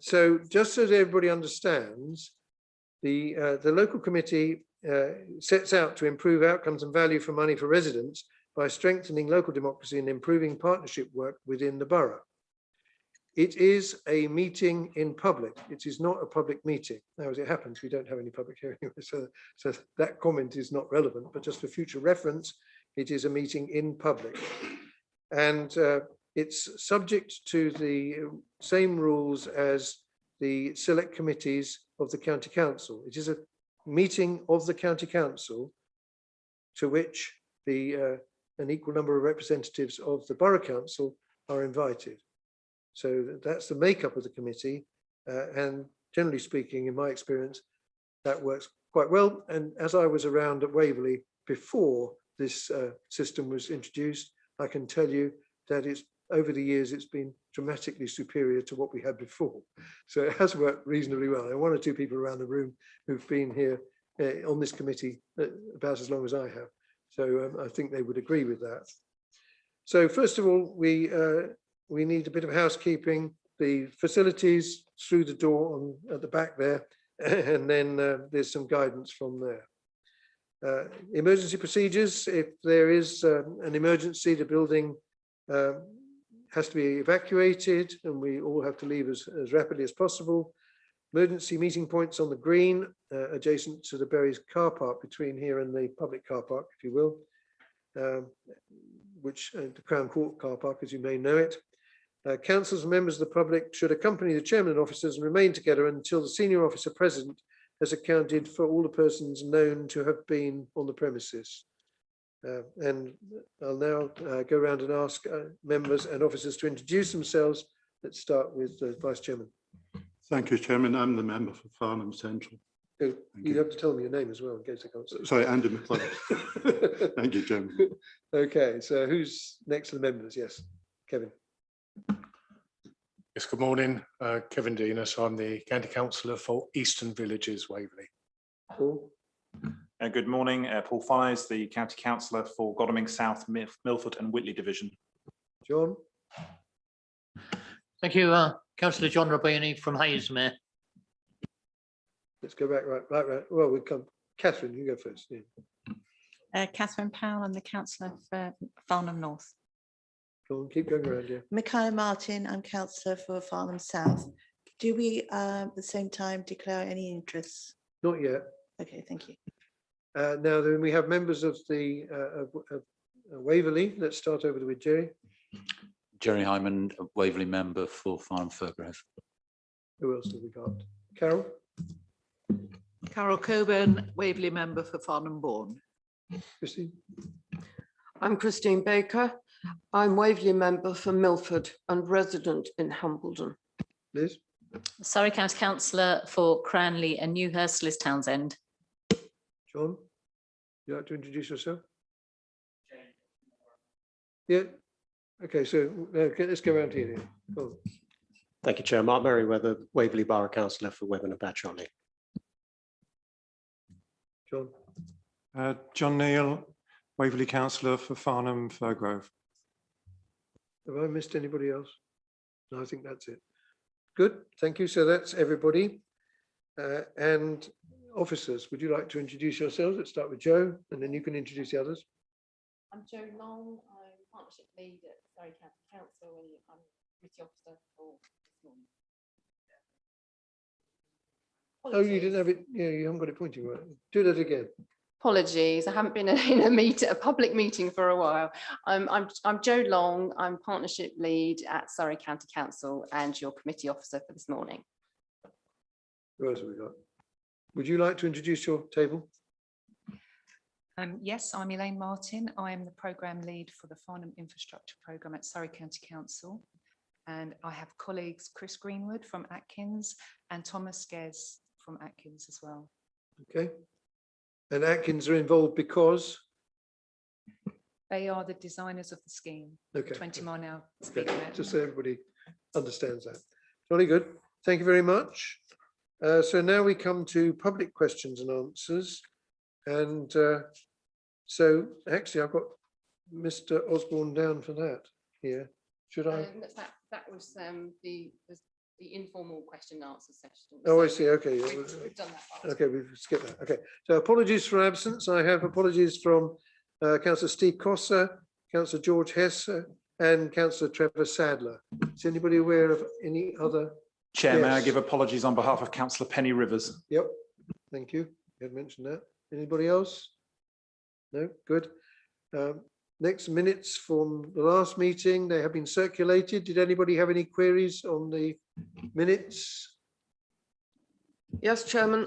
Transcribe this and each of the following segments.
So just so that everybody understands, the local committee sets out to improve outcomes and value for money for residents by strengthening local democracy and improving partnership work within the borough. It is a meeting in public. It is not a public meeting. Now, as it happens, we don't have any public hearing, so that comment is not relevant, but just for future reference, it is a meeting in public. And it's subject to the same rules as the select committees of the county council. It is a meeting of the county council to which an equal number of representatives of the borough council are invited. So that's the makeup of the committee, and generally speaking, in my experience, that works quite well. And as I was around at Waverley before this system was introduced, I can tell you that it's over the years it's been dramatically superior to what we had before. So it has worked reasonably well. There are one or two people around the room who've been here on this committee about as long as I have. So I think they would agree with that. So first of all, we need a bit of housekeeping. The facilities through the door at the back there, and then there's some guidance from there. Emergency procedures: if there is an emergency, the building has to be evacuated, and we all have to leave as rapidly as possible. Emergency meeting points on the green, adjacent to the Berries car park, between here and the public car park, if you will, which the Crown Court car park, as you may know it. Councillors and members of the public should accompany the chairman and officers and remain together until the senior officer present has accounted for all the persons known to have been on the premises. And I'll now go around and ask members and officers to introduce themselves. Let's start with the Vice Chairman. Thank you, Chairman. I'm the member for Farnham Central. You have to tell me your name as well in case I can't see. Sorry, Andy McClellan. Thank you, Chairman. Okay, so who's next to the members? Yes, Kevin. Yes, good morning. Kevin Denis. I'm the County Councillor for Eastern Villages, Waverley. Paul. Good morning. Paul Fires, the County Councillor for Godalming South, Milford and Whitley Division. John. Thank you, Councillor John Robini from Hayesmere. Let's go back right. Well, we come. Catherine, you go first. Yeah. Catherine Powell, I'm the councillor for Farnham North. Go on, keep going around. Yeah. Michaela Martin, I'm councillor for Farnham South. Do we at the same time declare any interests? Not yet. Okay, thank you. Now then, we have members of the Waverley. Let's start over with Jerry. Jerry Hyman, a Waverley member for Farnham Firgrove. Who else have we got? Carol. Carol Coburn, Waverley member for Farnham Bourne. Christine. I'm Christine Baker. I'm Waverley member for Milford and resident in Hambledon. Liz. Surrey County Councillor for Cranley and Newhurst, Liz Townsend. John, would you like to introduce yourself? Yeah. Okay, so let's go around here. Cool. Thank you, Chair. Mark Merriweather, Waverley Borough Councillor for Webber and Batcholly. John. John Neal, Waverley Councillor for Farnham Firgrove. Have I missed anybody else? No, I think that's it. Good, thank you. So that's everybody. And officers, would you like to introduce yourselves? Let's start with Joe, and then you can introduce the others. I'm Jo Long. I'm partnership lead at Surrey County Council, and I'm committee officer for this morning. Oh, you didn't have it. Yeah, you haven't got it pointing right. Do that again. Apologies, I haven't been in a public meeting for a while. I'm Jo Long. I'm partnership lead at Surrey County Council and your committee officer for this morning. Who else have we got? Would you like to introduce your table? Yes, I'm Elaine Martin. I am the programme lead for the Farnham Infrastructure Programme at Surrey County Council. And I have colleagues Chris Greenwood from Atkins and Thomas Gez from Atkins as well. Okay. And Atkins are involved because? They are the designers of the scheme. Okay. 20 mile an hour speed limit. Just so everybody understands that. Jolly good. Thank you very much. So now we come to public questions and answers. And so actually I've got Mr. Osborne down for that here. Should I? That was the the informal question and answer session. Oh, I So see. Okay. we've done that part. Okay, we've skipped that. Okay. So apologies for absence. I have apologies from Councillor Steve Cossa, Councillor George Hesse, and Councillor Trevor Sadler. Is anybody aware of any other? Chair, may I Yes. give apologies on behalf of Councillor Penny Rivers? Yep. Thank you. You had mentioned that. Anybody else? No. Good. Next, minutes from the last meeting. They have been circulated. Did anybody have any queries on the minutes? Yes, Chairman.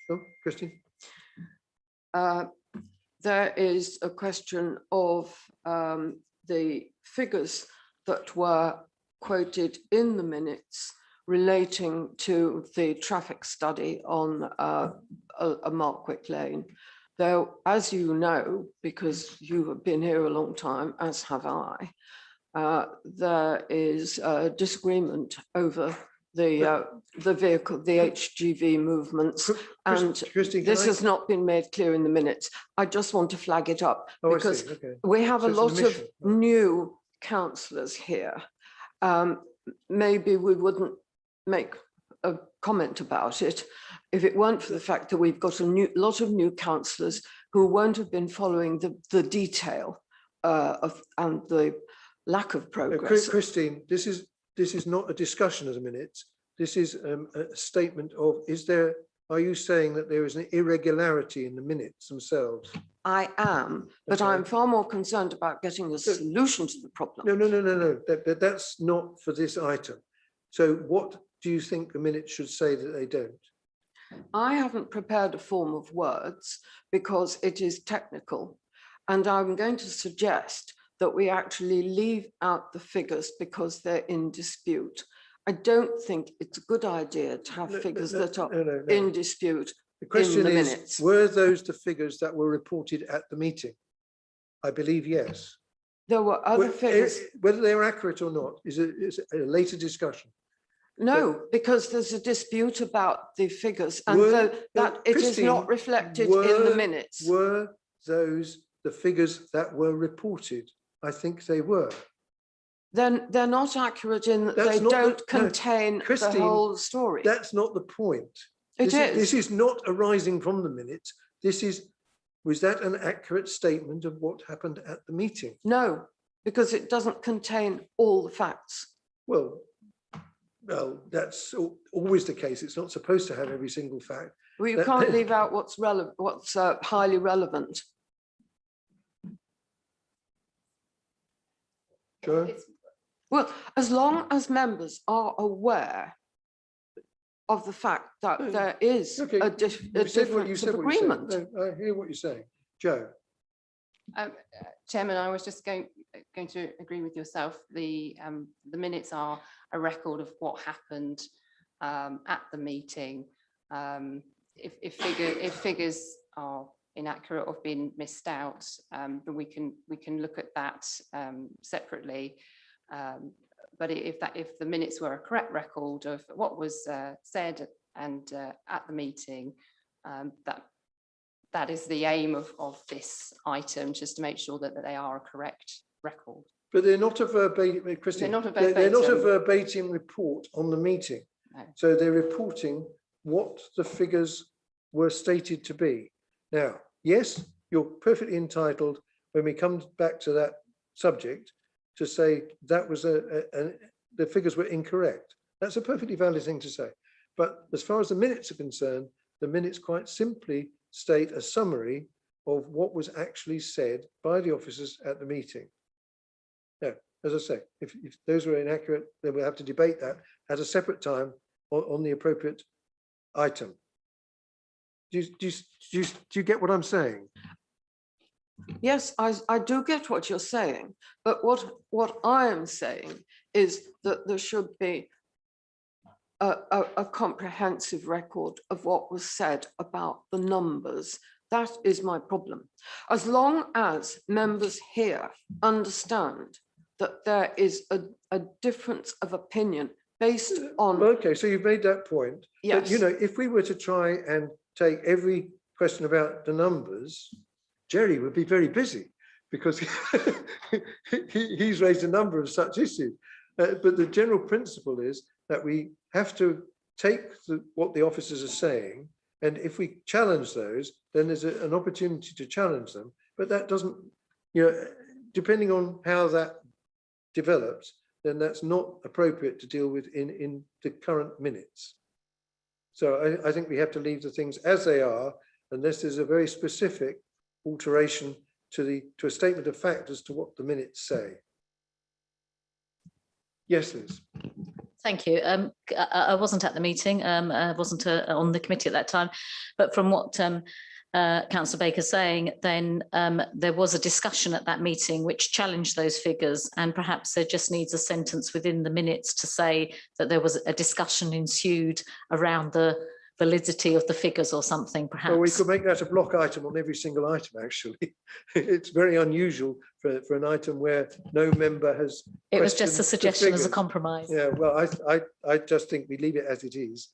Oh, Christine. There is a question of the figures that were quoted in the minutes relating to the traffic study on a Markwick Lane. Though, as you know, because you have been here a long time, as have I, there is a disagreement over the vehicle, the HGV movements, and Christine, this has not been made clear in the minutes. I just want to flag it up because we have So a it's an lot of omission. new councillors here. Maybe we wouldn't make a comment about it if it weren't for the fact that we've got a lot of new councillors who won't have been following the detail and the lack of progress. Christine, this is not a discussion as a minute. This is a statement of, are you saying that there is an irregularity in the minutes themselves? I am, but Okay. I'm far more concerned about getting a solution to the problem. No. That's not for this item. So what do you think the minutes should say that they don't? I haven't prepared a form of words because it is technical, and I'm going to suggest that we actually leave out the figures because they're in dispute. I don't think it's a good idea to have figures that are in dispute. The question in the is, minutes. were those the figures that were reported at the meeting? I believe yes. There were other figures. Whether they're accurate or not is a later discussion. No, because there's a dispute about the figures, and that it is Christine, not reflected in the minutes. Were those the figures that were reported? I think they were. Then they're not accurate in that they don't contain the whole story. That's not the point. This is not arising from the minutes. Was that an accurate statement of what happened at the meeting? No, because it doesn't contain all the facts. Well, that's always the case. It's not supposed to have every single fact. Well, you can't leave out what's relevant, what's highly relevant. Sure. Well, as long as members are aware of the fact that there is a difference of agreement. I hear what you're saying. Joe. Chairman, I was just going to agree with yourself. The minutes are a record of what happened at the meeting. If figures are inaccurate or have been missed out, then we can look at that separately. But if the minutes were a correct record of what was said and at the meeting, that is the aim of this item, just to make sure that they are a correct record. But they're not a verbatim, Christine. They're not a verbatim. They're not a verbatim report on the meeting. No. So they're reporting what the figures were stated to be. Now, yes, you're perfectly entitled when we come back to that subject to say that was the figures were incorrect. That's a perfectly valid thing to say. But as far as the minutes are concerned, the minutes quite simply state a summary of what was actually said by the officers at the meeting. Now, as I say, if those were inaccurate, then we'll have to debate that at a separate time on the appropriate item. Do you get what I'm saying? Yes, I do get what you're saying, but what I am saying is that there should be a comprehensive record of what was said about the numbers. That is my problem. As long as members here understand that there is a difference of opinion based on... Okay, so you've made that point. Yes. But, you know, if we were to try and take every question about the numbers, Jerry would be very busy because he's raised a number of such issues. But the general principle is that we have to take what the officers are saying, and if we challenge those, then there's an opportunity to challenge them. But that doesn't, depending on how that develops, then that's not appropriate to deal with in the current minutes. So I think we have to leave the things as they are, unless there's a very specific alteration to a statement of fact as to what the minutes say. Yes, Liz. Thank you. I wasn't at the meeting. I wasn't on the committee at that time, but from what Councillor Baker's saying, then there was a discussion at that meeting which challenged those figures, and perhaps there just needs a sentence within the minutes to say that there was a discussion ensued around the validity of the figures or something, perhaps. Well, we could make that a block item on every single item, actually. It's very unusual for an item where no member has. It was just a suggestion as a compromise. Yeah, well, I just think we leave it as it is,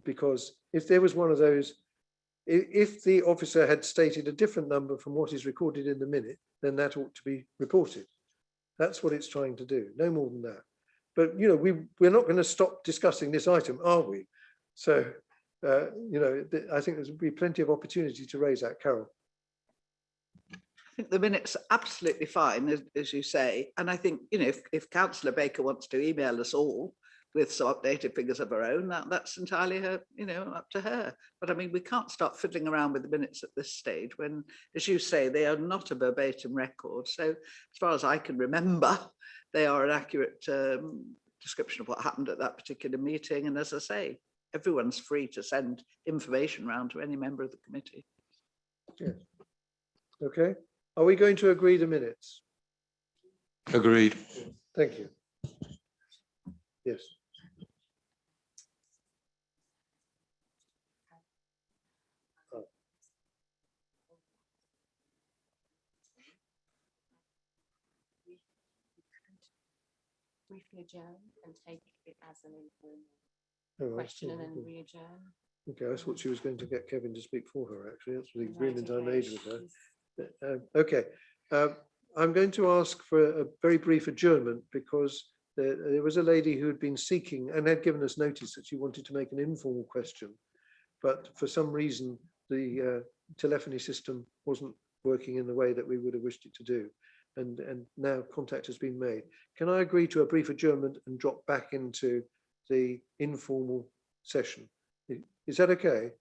because if there was one of those, if the officer had stated a different number from what is recorded in the minute, then that ought to be reported. That's what it's trying to do, no more than that. But, we're not going to stop discussing this item, are we? So, I think there's be plenty of opportunity to raise that, Carol. I think the minutes are absolutely fine, as you say. And I think, if Councillor Baker wants to email us all with some updated figures of her own, that's entirely her, up to her. But I mean, we can't start fiddling around with the minutes at this stage when, as you say, they are not a verbatim record. So as far as I can remember, they are an accurate description of what happened at that particular meeting. And as I say, everyone's free to send information around to any member of the committee. Yes. Okay. Are we going to agree the minutes? Agreed. Thank you. Yes. Briefly adjourn and take it as an informal Oh, question and then re-adjourn. Okay, I thought she was going to get Kevin to speak for her, actually. That's the Right, agreement I okay. made with her. Okay, I'm going to ask for a very brief adjournment because there was a lady who had been seeking and had given us notice that she wanted to make an informal question, but for some reason the telephony system wasn't working in the way that we would have wished it to do. And now contact has been made. Can I agree to a brief adjournment and drop back into the informal session? Is that okay?